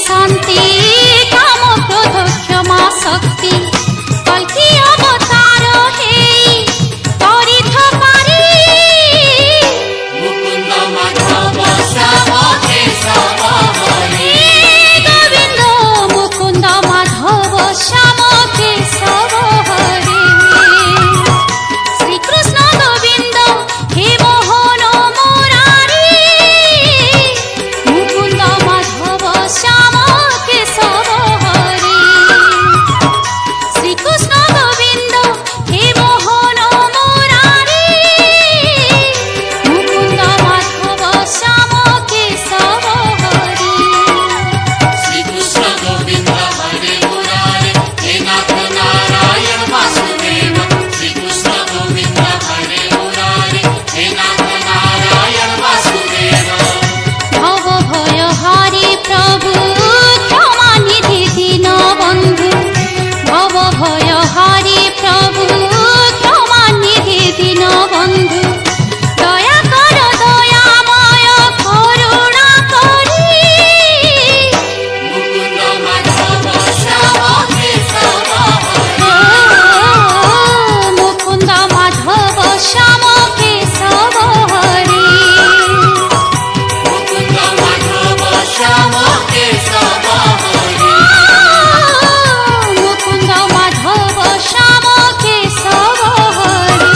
शांति काम क्रोध क्षमा शक्ति कल्कि अवतार हेई त्वरित पारी मुकुंद माधव श्याम केशव हरे गोविंद मुकुंद माधव श्याम केशव हरे श्री कृष्ण गोविंद हे मोहन मुरारी मुकुंद माधव श्याम केशव हरे श्री कृष्ण गोविंद हे मोहन मुरारी मुकुंद माधव श्याम केशव हरे श्री कृष्ण गोविंद हरे मुरारे हे नाथ नारायण वासुदेव श्री कृष्ण गोविंद हरे मुरारे हे नाथ नारायण वासुदेव भव भय हरि प्रभु क्षमा निधि दीन बंधु भव भय हरि प्रभु क्षमा निधि दीन बंधु दया कर दयामय करुणा करी मुकुंद माधव श्याम केशव हरे मुकुंद माधव श्याम केशव हरे मुकुंद माधव श्याम केशव हरे मुकुंद माधव श्याम केशव हरे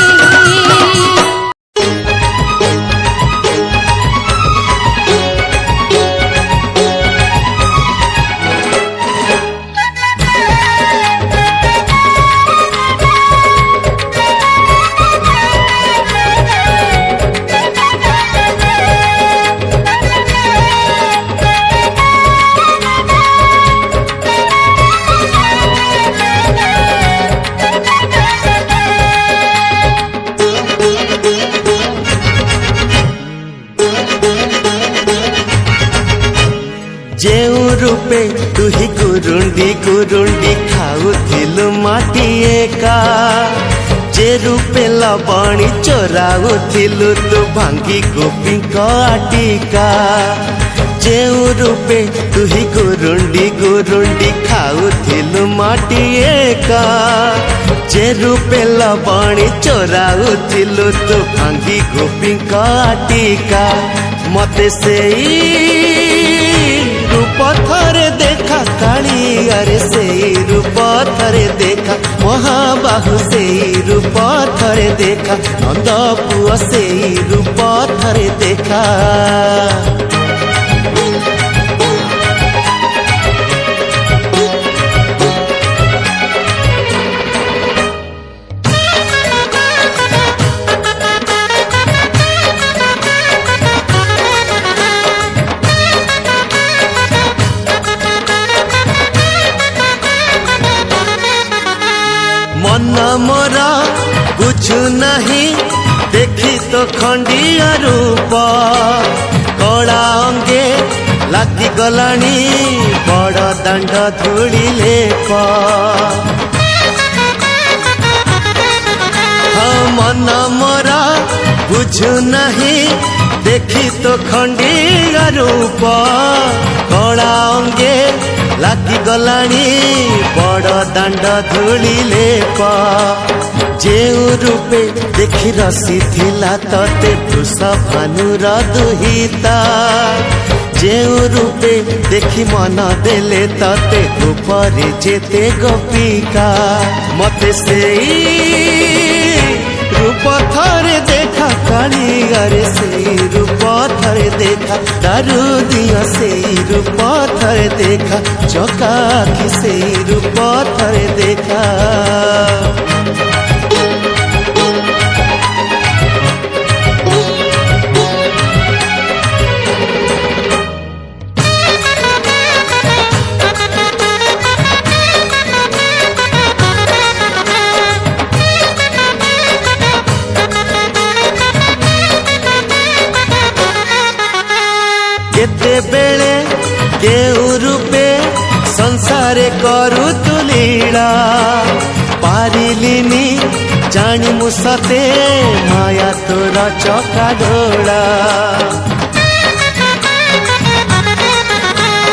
जेउ रूपे तुही गुरुंडी खाऊथिलु माटी एका जे रूपे लबणी चोराउथिलु तू भांगी गोपी आटिका जेउ रूपे तुही गुरुंडी खाऊथिलु माटी एका जे रूपे लबणी चोराउथिलु तू भांगी गोपी आटिका मते सेई रूप थरे देखा काली अरे से रूप थरे देखा महाबाहु से रूप थरे देखा नंद पुआ से रूप थरे देखा मन मोरा बुझु नहीं देखी तो खंडिया रूप कला अंगे लागी गलानी बड़ दांड धूली लेप मन मोरा बुझु नहीं देखी तो खंडिया रूप कला अंगे लागी गलानी बड़ दांड धूली लेप जेउ रूपे देखी रसी थिला तते वृषा भानुर दुहिता जेउ रूपे देखी मन देले तते गोपरे जेते गोपिका मते सेई रूप थरे देखा काली अरे से रूप थरे देखा दारू दिया से रूप थरे देखा चौका से रूप थरे देखा केते बेले केउ रूपे संसारे करू तु लीला पारिलिनी जानी मुसते माया तोरा चौका डोला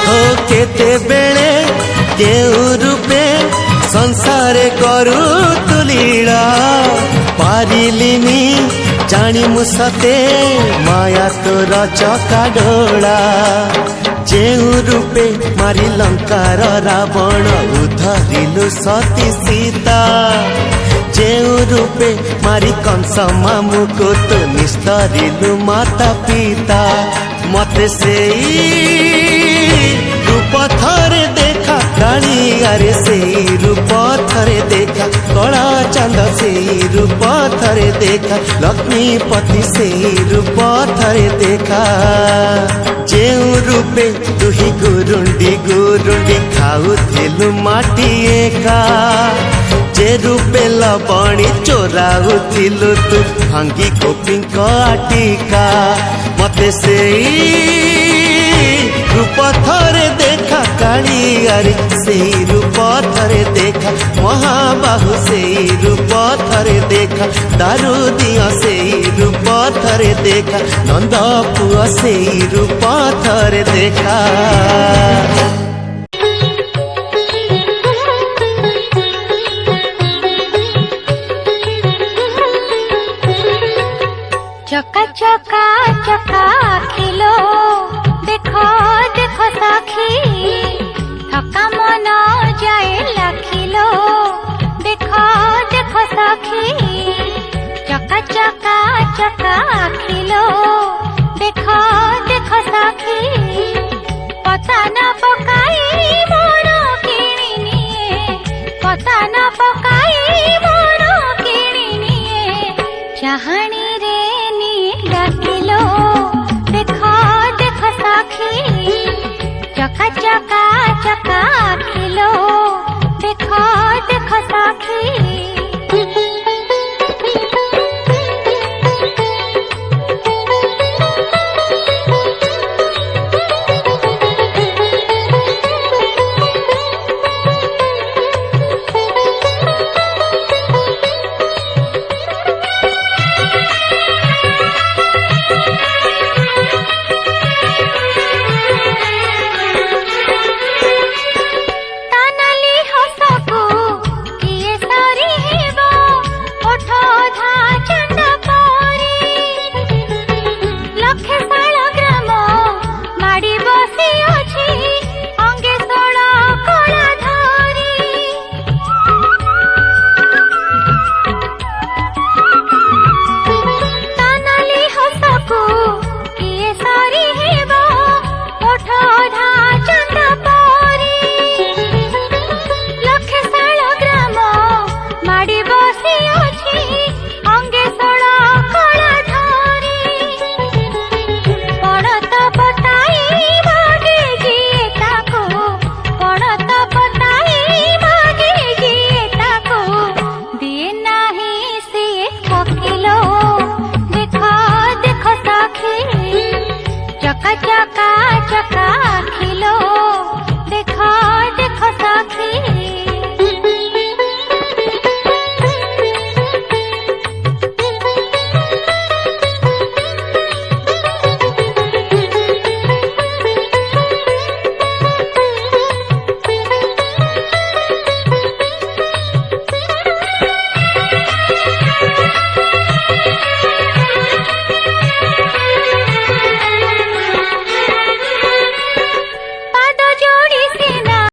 हो केतेबेले केउ रूपे संसारे करू तुलीला पारिलिनी जानी मु सते माया तोर चका डोला जेउ रूपे मारी लंकार रावण उधरिलु सती सीता जेउ रूपे मारी कंस मामु को तो निस्तरिलु माता पिता मते सेई रूप थरे देखा काली अरे सेई रूप थरे देखा कला चांद सेई रूप थरे देखा लक्ष्मीपति सेई रूप थरे देखा जेउ रूपे तुही गुरुंडी गुरुंडी खाउथिलु माटी एका जे रूपे लबणी चोराउथिलु तू भांगी गोपींक आटिका मते सेई रूप थरे देखा काली अरे सेई रूप थरे देखा महाबाहु सेई रूप थरे देखा दारू दिया सेई रूप थरे देखा नंद पुआ सेई रूप थरे देखा चका चका